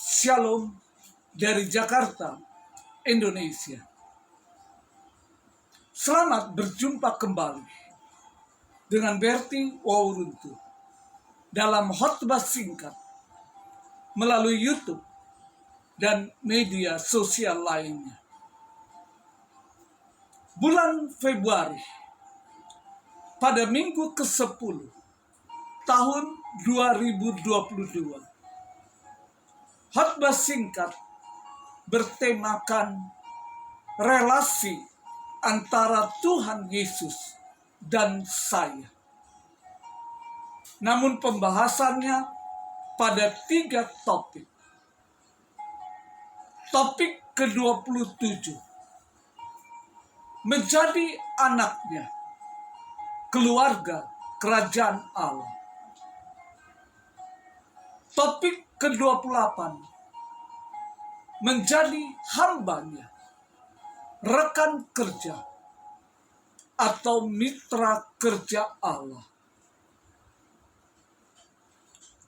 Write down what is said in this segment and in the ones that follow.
Shalom dari Jakarta, Indonesia. Selamat berjumpa kembali dengan Berti Wawuruntu dalam khotbah singkat melalui YouTube dan media sosial lainnya. Bulan Februari pada minggu ke-10 tahun 2022. Khotbah singkat bertemakan relasi antara Tuhan Yesus dan saya. Namun pembahasannya pada 3 topik. Topik ke-27, menjadi anaknya, keluarga kerajaan Allah. Topik ke-28, menjadi hambanya, rekan kerja atau mitra kerja Allah.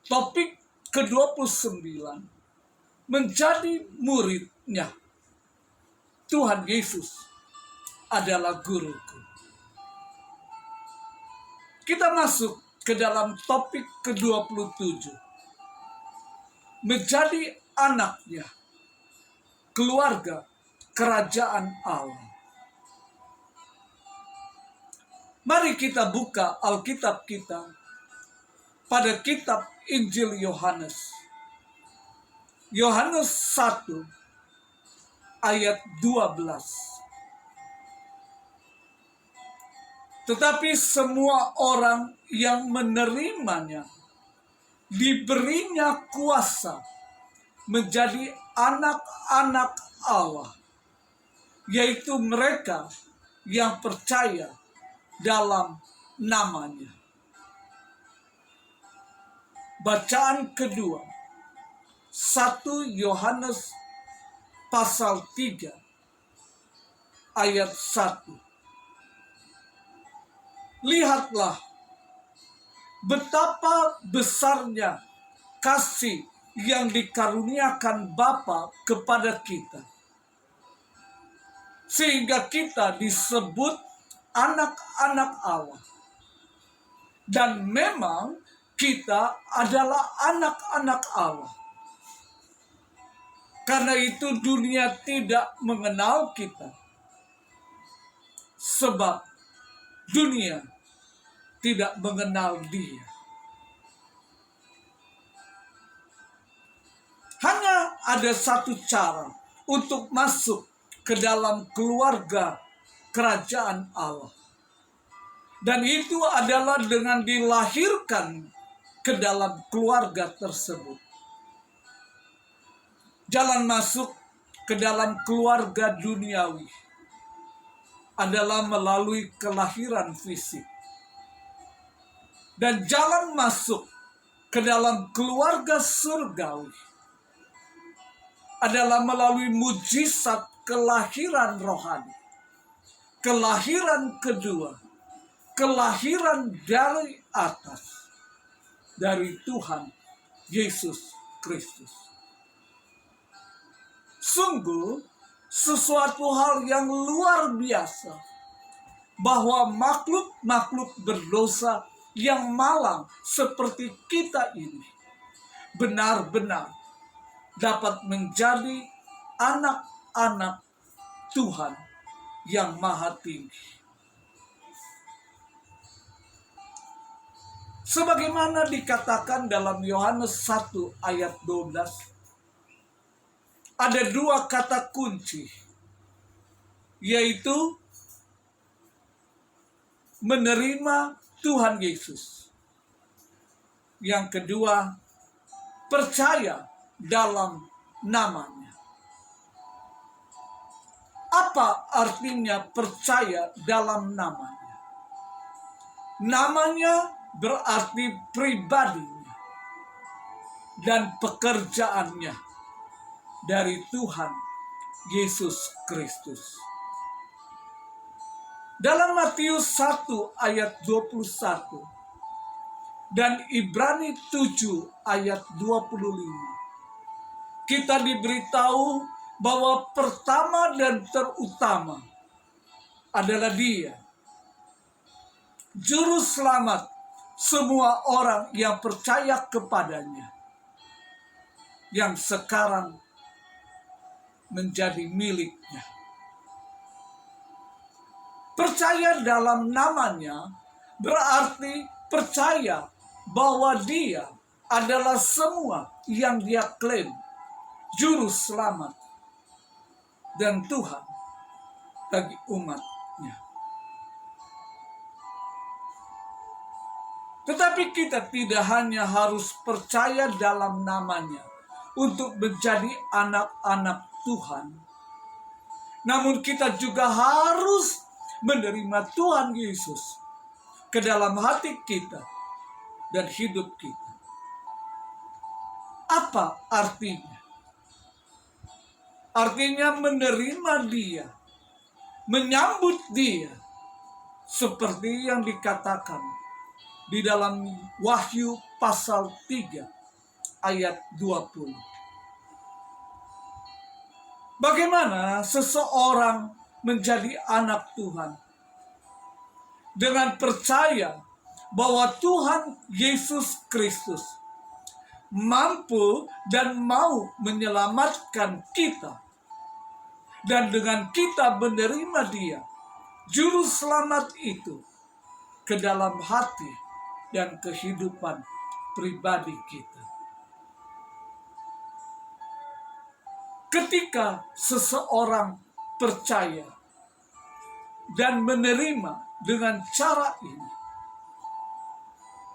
Topik ke-29, menjadi muridnya. Tuhan Yesus adalah guruku. Kita masuk ke dalam topik ke-27. Menjadi anaknya, keluarga kerajaan Allah. Mari kita buka Alkitab kita pada kitab Injil Yohanes. Yohanes 1 ayat 12. Tetapi semua orang yang menerimanya diberinya kuasa menjadi anak-anak Allah, yaitu mereka yang percaya dalam namanya. Bacaan kedua, 1 Yohanes pasal 3 ayat 1. Lihatlah betapa besarnya kasih yang dikaruniakan Bapa kepada kita, sehingga kita disebut anak-anak Allah. Dan memang kita adalah anak-anak Allah. Karena itu dunia tidak mengenal kita, sebab dunia tidak mengenal Dia. Hanya ada satu cara untuk masuk ke dalam keluarga kerajaan Allah. Dan itu adalah dengan dilahirkan ke dalam keluarga tersebut. Jalan masuk ke dalam keluarga duniawi adalah melalui kelahiran fisik. Dan jalan masuk ke dalam keluarga surgawi adalah melalui mujizat kelahiran rohani. Kelahiran kedua, kelahiran dari atas, dari Tuhan Yesus Kristus. Sungguh sesuatu hal yang luar biasa bahwa makhluk-makhluk berdosa yang malang seperti kita ini benar-benar dapat menjadi anak-anak Tuhan yang Maha Tinggi. Sebagaimana dikatakan dalam Yohanes 1 ayat 12, ada 2 kata kunci, yaitu menerima Tuhan Yesus. Yang kedua, percaya dalam namanya. Apa artinya percaya dalam namanya? Namanya berarti pribadinya dan pekerjaannya dari Tuhan Yesus Kristus. Dalam Matius 1 ayat 21 dan Ibrani 7 ayat 25 kita diberitahu bahwa pertama dan terutama adalah Dia, Juru Selamat semua orang yang percaya kepadanya, yang sekarang menjadi miliknya. Percaya dalam namanya berarti percaya bahwa Dia adalah semua yang Dia klaim, Juru Selamat dan Tuhan bagi umatnya. Tetapi kita tidak hanya harus percaya dalam namanya untuk menjadi anak-anak Tuhan, namun kita juga harus menerima Tuhan Yesus ke dalam hati kita dan hidup kita. Apa artinya? Artinya menerima Dia, menyambut Dia, seperti yang dikatakan di dalam Wahyu pasal 3 ayat 20. Bagaimana seseorang menjadi anak Tuhan? Dengan percaya bahwa Tuhan Yesus Kristus mampu dan mau menyelamatkan kita. Dan dengan kita menerima Dia, Juru Selamat itu, ke dalam hati dan kehidupan pribadi kita. Ketika seseorang percaya dan menerima dengan cara ini,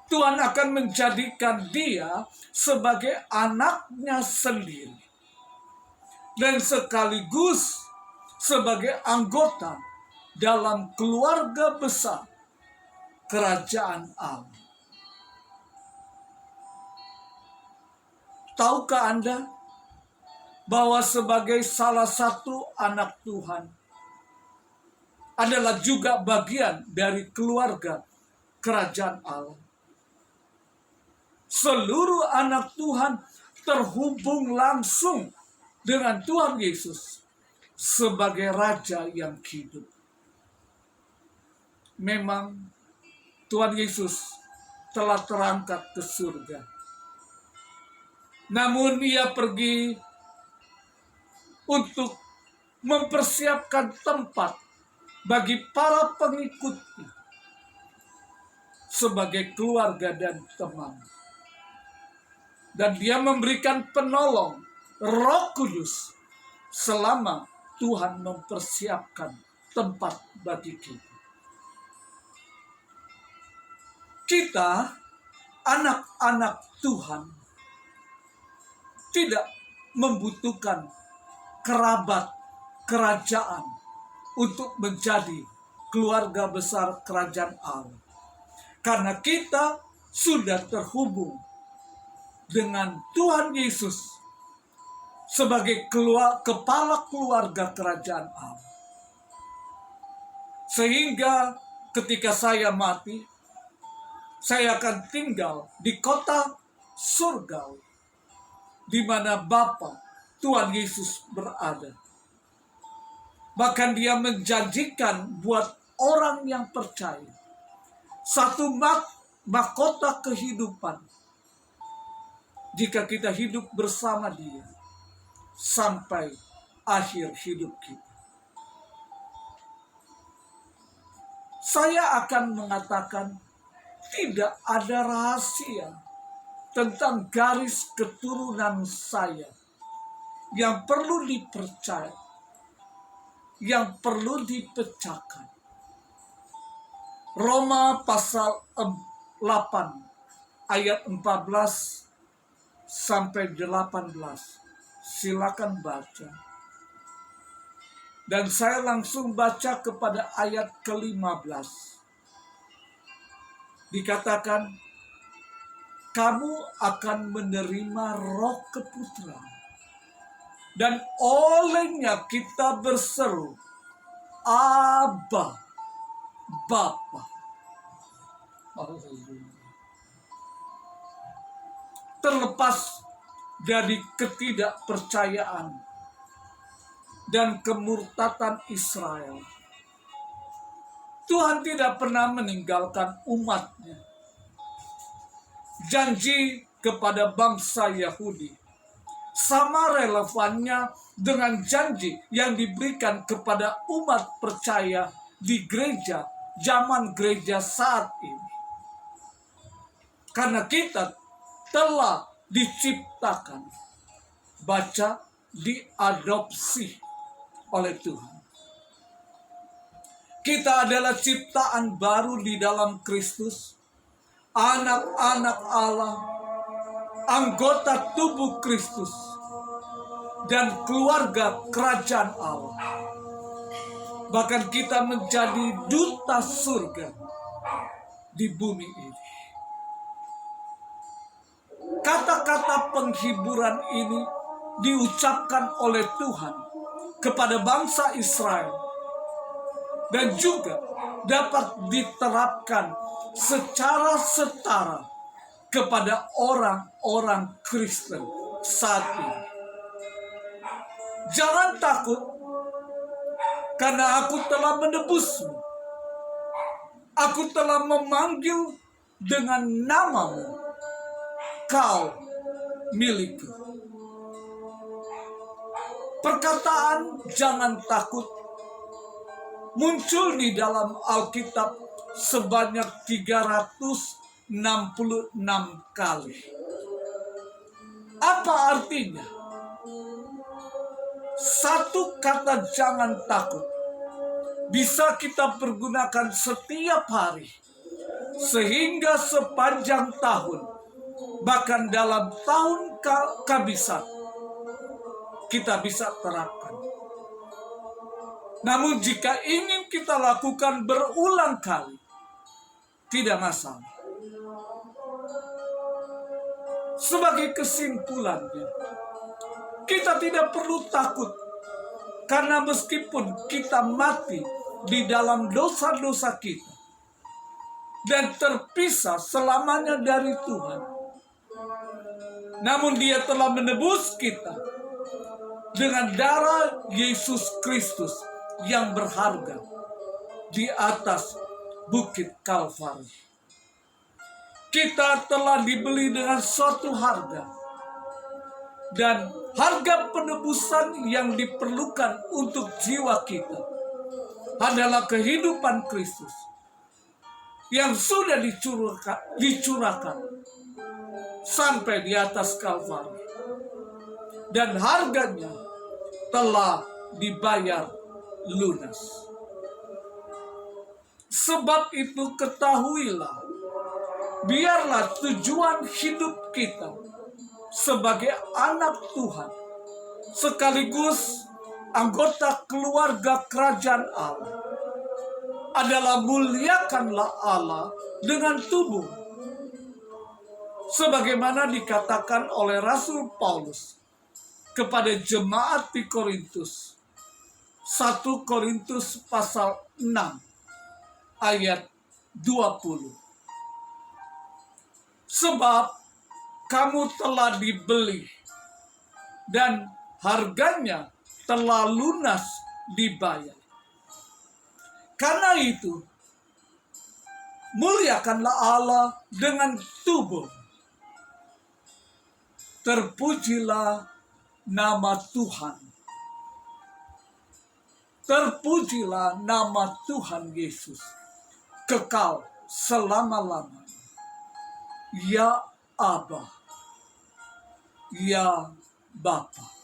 Tuhan akan menjadikan dia sebagai anaknya sendiri dan sekaligus sebagai anggota dalam keluarga besar kerajaan Allah. Tahukah Anda bahwa sebagai salah satu anak Tuhan adalah juga bagian dari keluarga kerajaan Allah? Seluruh anak Tuhan terhubung langsung dengan Tuhan Yesus sebagai Raja yang hidup. Memang Tuhan Yesus telah terangkat ke surga, namun Ia pergi untuk mempersiapkan tempat bagi para pengikutnya sebagai keluarga dan teman. Dan Dia memberikan penolong, Roh Kudus, selama Tuhan mempersiapkan tempat bagi kita. Kita, anak-anak Tuhan, tidak membutuhkan kerabat kerajaan untuk menjadi keluarga besar kerajaan Allah. Karena kita sudah terhubung dengan Tuhan Yesus sebagai kepala keluarga kerajaan Allah. Sehingga ketika saya mati, saya akan tinggal di kota surgawi, di mana Bapa Tuhan Yesus berada. Bahkan Dia menjanjikan buat orang yang percaya satu mahkota kehidupan jika kita hidup bersama Dia sampai akhir hidup kita. Saya akan mengatakan tidak ada rahasia tentang garis keturunan saya yang perlu dipercaya, yang perlu dipecahkan. Roma pasal 8 ayat 14 sampai 18. Silakan baca. Dan saya langsung baca kepada ayat ke-15. Dikatakan, kamu akan menerima roh keputraan, dan olehnya kita berseru, Abba, Bapa. Terlepas dari ketidakpercayaan dan kemurtatan Israel. Tuhan tidak pernah meninggalkan umat-Nya. Janji kepada bangsa Yahudi sama relevannya dengan janji yang diberikan kepada umat percaya di gereja, zaman gereja saat ini. Karena kita telah diciptakan, baca, diadopsi oleh Tuhan. Kita adalah ciptaan baru di dalam Kristus, anak-anak Allah, anggota tubuh Kristus, dan keluarga kerajaan Allah. Bahkan kita menjadi duta surga di bumi ini. Kata-kata penghiburan ini diucapkan oleh Tuhan kepada bangsa Israel dan juga dapat diterapkan secara setara kepada orang-orang Kristen saat ini. Jangan takut, karena aku telah menebusmu. Aku telah memanggil dengan namamu. Kau milikku. Perkataan jangan takut muncul di dalam Alkitab sebanyak 366 kali. Apa artinya? Satu kata jangan takut bisa kita pergunakan setiap hari, sehingga sepanjang tahun, bahkan dalam tahun kabisat, kita bisa terapkan. Namun jika ingin kita lakukan berulang kali, tidak masalah. Sebagai kesimpulannya, kita tidak perlu takut, karena meskipun kita mati di dalam dosa-dosa kita dan terpisah selamanya dari Tuhan, namun Dia telah menebus kita dengan darah Yesus Kristus yang berharga di atas bukit Kalvari. Kita telah dibeli dengan suatu harga, dan harga penebusan yang diperlukan untuk jiwa kita adalah kehidupan Kristus yang sudah dicurahkan sampai di atas Kalvari, dan harganya telah dibayar lunas. Sebab itu ketahuilah, biarlah tujuan hidup kita sebagai anak Tuhan, sekaligus anggota keluarga kerajaan Allah, adalah muliakanlah Allah dengan tubuh. Sebagaimana dikatakan oleh Rasul Paulus kepada jemaat di Korintus, 1 Korintus pasal 6 ayat 20. Sebab kamu telah dibeli dan harganya telah lunas dibayar. Karena itu, muliakanlah Allah dengan tubuh. Terpujilah nama Tuhan. Terpujilah nama Tuhan Yesus kekal selama-lamanya. Ya Aba, ya Bapa.